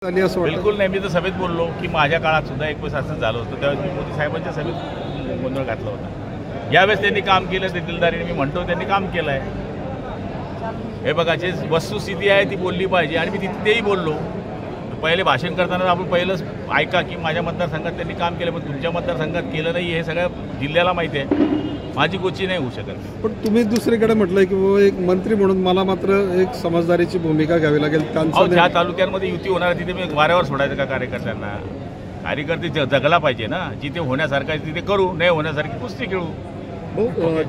बिलकुल नाही. मी तर सभेत बोललो की माझ्या काळात सुद्धा 21 असं झालं होतं, त्यावेळेस मी मोदी साहेबांच्या सभेत गोंधळ घातला होता. यावेळेस त्यांनी काम केलं, ते दिलदारीने मी म्हणतो त्यांनी काम केलं आहे. हे बघा, जे वस्तुस्थिती आहे ती बोलली पाहिजे आणि मी तेही बोललो. पहिले भाषण करताना आपण पहिलंच ऐका की माझ्या मतदारसंघात त्यांनी काम केलं, पण तुमच्या मतदारसंघात केलं नाही हे सगळ्या जिल्ह्याला माहिती आहे. माझी कोची नाही होऊ शकत. पण तुम्ही दुसरीकडे म्हटलंय की एक मंत्री म्हणून मला मात्र एक समजदारीची भूमिका घ्यावी लागेल. ज्या तालुक्यांमध्ये युती होणार तिथे मी वाऱ्यावर सोडायचं का कार्यकर्त्यांना? कार्यकर्ते जगला पाहिजे ना. जिथे होण्यासारखं आहे तिथे करू, नाही होण्यासारखी कुस्ती खेळू.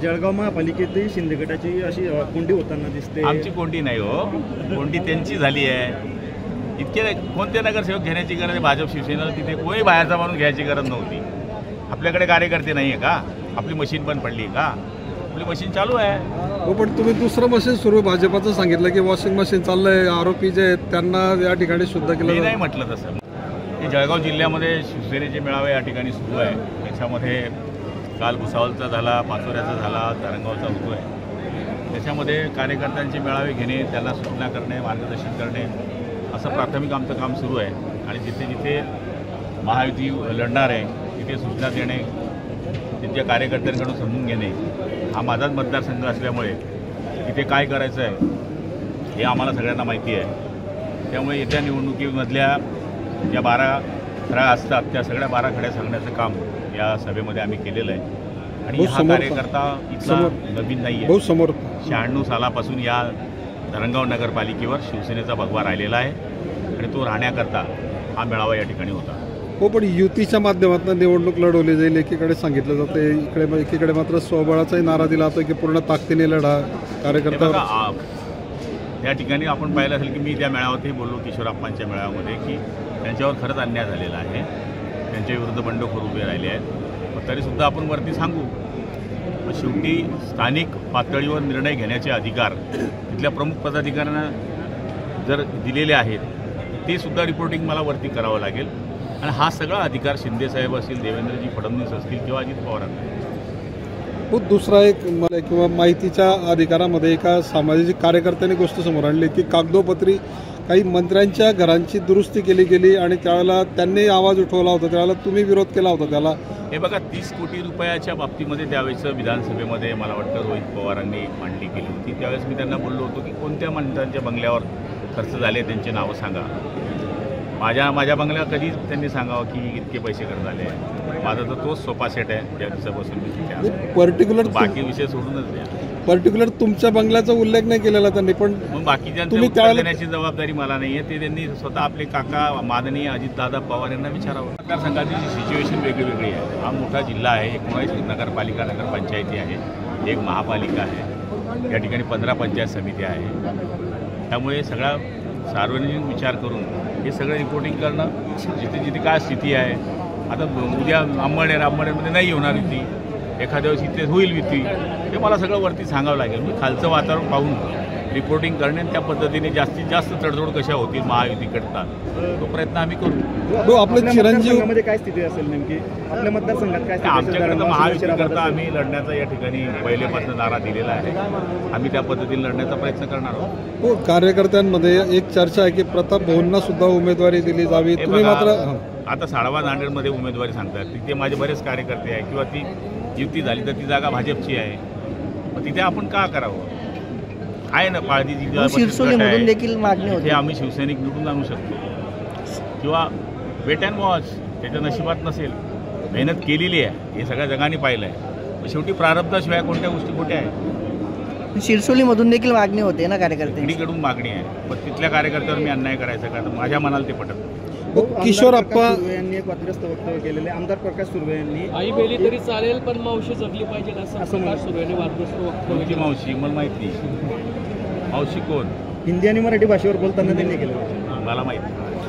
जळगाव महापालिकेतही शिंदे गटाची अशी कोंडी होताना दिसते. आमची कोंडी नाही हो, कोंडी त्यांची झाली आहे. इतके कोणते नगरसेवक घेण्याची गरज आहे? भाजप शिवसेनेला तिथे कोणी बाहेरचा माणूस घ्यायची गरज नव्हती. आपल्याकडे कार्यकर्ते नाही आहे का? आपली मशीन बंद पडली आहे का? आपली मशीन चालू आहे. हो, पण तुम्ही दुसरं मशीन सुरू भाजपाचं सांगितलं की वॉशिंग मशीन चाललंय. आरोपी जे आहेत त्यांना या ठिकाणी शुद्ध केलं. मी नाही म्हटलं तसं. की जळगाव जिल्ह्यामध्ये शिवसेनेचे मेळावे या ठिकाणी सुरू आहे. त्याच्यामध्ये काल भुसावळचा झाला, पाचोऱ्याचा झाला, धरणगावचा होतो आहे. त्याच्यामध्ये कार्यकर्त्यांचे मेळावे घेणे, त्यांना सूचना करणे, मार्गदर्शन करणे असं प्राथमिक आमचं काम सुरू आहे. आणि जिथे जिथे महायुती लढणार आहे तिथे सूचना देणे, त्यांच्या कार्यकर्त्यांकडून समजून घेणे. हा माझाच मतदारसंघ असल्यामुळे तिथे काय करायचं आहे हे आम्हाला सगळ्यांना माहिती आहे. त्यामुळे येत्या निवडणुकीमधल्या ज्या 12 खड्या असतात त्या सगळ्या 12 खड्या सांगण्याचं काम या सभेमध्ये आम्ही केलेलं आहे. आणि हा कार्यकर्ता इथला नवीन नाही आहे. 96 सालापासून या धरणगाव नगरपालिकेवर शिवसेनेचा भगवा राहिलेला आहे आणि तो राहण्याकरता हा मेळावा या ठिकाणी होता. हो, पण युतीच्या माध्यमातून निवडणूक लढवली जाईल एकीकडे सांगितलं जातं, एकीकडे मात्र स्वबळाचाही नारा दिला जातो की पूर्ण ताकदीने लढा कार्यकर्ता. या ठिकाणी आपण पाहिलं असेल की मी त्या मेळाव्यातही बोललो, किशोरप्पांच्या मेळाव्यामध्ये, की त्यांच्यावर खरंच अन्याय झालेला आहे. त्यांच्या विरुद्ध बंडखोर उभे राहिले आहेत. पण तरीसुद्धा आपण वरती सांगू. शेवटी स्थानिक पातळीवर निर्णय घेण्याचे अधिकार तिथल्या प्रमुख पदाधिकाऱ्यांना जर दिलेले आहेत ते सुद्धा रिपोर्टिंग मला वरती करावं लागेल. आणि हा सगळा अधिकार शिंदेसाहेब असतील, देवेंद्रजी फडणवीस असतील किंवा अजित पवारांना. दुसरा एक किंवा माहितीच्या अधिकारामध्ये एका सामाजिक कार्यकर्त्यांनी गोष्ट समोर आणली की कागदोपत्री काही मंत्र्यांच्या घरांची दुरुस्ती केली गेली आणि त्यावेळेला त्यांनी आवाज उठवला होता, त्यावेळेला तुम्ही विरोध केला होता त्याला. हे बघा, 30 कोटी रुपयाच्या बाबतीमध्ये त्यावेळेस विधानसभेमध्ये मला वाटतं रोहित पवारांनी मांडणी केली होती. त्यावेळेस मी त्यांना बोललो होतो की कोणत्या मंत्र्यांच्या बंगल्यावर खर्च झाले त्यांची नावं सांगा. माझ्या बंगल्यावर कधीच त्यांनी सांगावं की इतके पैसे खर्च झाले. माझा तर तोच सोफा सेट आहे ज्या दिवसापासून मी तिथे. पर्टिक्युलर बाकी विषय सोडूनच द्या. पर्टिक्युलर तुमच्या बंगल्याचा उल्लेख नाही केलेला त्यांनी, पण मग बाकीच्यांचं उत्तर देण्याची जबाबदारी मला नाही आहे. ते त्यांनी स्वतः आपले काका माननीय अजितदादा पवार यांना विचारावं. मतदारसंघाची सिच्युएशन वेगळी आहे. हा मोठा जिल्हा आहे. 19 नगरपालिका नगरपंचायती आहे, 1 महापालिका आहे, या ठिकाणी 15 पंचायत समित्या आहे. त्यामुळे सगळा सार्वजनिक विचार करून हे सगळं रिपोर्टिंग करणं, जिथे जिथे काय स्थिती आहे. आता उद्या अंबळनेरमध्ये नाही होणार युती, एखाद्या वेळेस इथे होईल युती, हे मला सगळं वरती सांगावं लागेल. मी खालचं वातावरण पाहून रिपोर्टिंग करणे, त्या पद्धतीने जास्तीत जास्त तडजोड कशा होतील महायुती करतात तो प्रयत्न आम्ही करू. आपल्या चिरंजीवमध्ये काय स्थिती असेल नेमकी आपल्या मतदारसंघात काय? आमच्याकडे तर महायुती करता आम्ही लढण्याचा या ठिकाणी पहिलेपासून नारा दिलेला आहे. आम्ही त्या पद्धतीने लढण्याचा प्रयत्न करणार आहोत. हो, कार्यकर्त्यांमध्ये एक चर्चा आहे की प्रताप भाऊंना सुद्धा उमेदवारी दिली जावी. तुम्ही मात्र आता साळवा नांदेडमध्ये उमेदवारी सांगतात, तिथे माझे बरेच कार्यकर्ते आहे किंवा ती युती झाली तर ती जागा भाजपची आहे. मग तिथे आपण का करावं? आहे ना पाळजीची तिथे आम्ही शिवसैनिक निवडून आणू शकतो किंवा वेट अँड वॉच. त्याच्या नशिबात नसेल, मेहनत केलेली आहे, हे सगळ्या जगाने पाहिलं आहे. शेवटी प्रारब्धाशिवाय कोणत्या गोष्टी खोट्या आहेत. शिरसोलीमधून देखील मागणी होते ना कार्यकर्त्यांकडून मागणी आहे. पण तिथल्या कार्यकर्त्यावर मी अन्याय करायचा का? तर माझ्या मनाला ते पटत. किशोरप्पा यांनी एक वादग्रस्त वक्तव्य केलेले आमदार प्रकाश सुर्वे यांनी, आई बेली तरी चालेल पण मावशी जगली पाहिजे असं प्रकाश सुर्वेने वादग्रस्त वक्तव्य. मावशी मला माहिती नाही. मावशी कोण? हिंदी आणि मराठी भाषेवर बोलताना त्यांनी केलं. मला माहिती.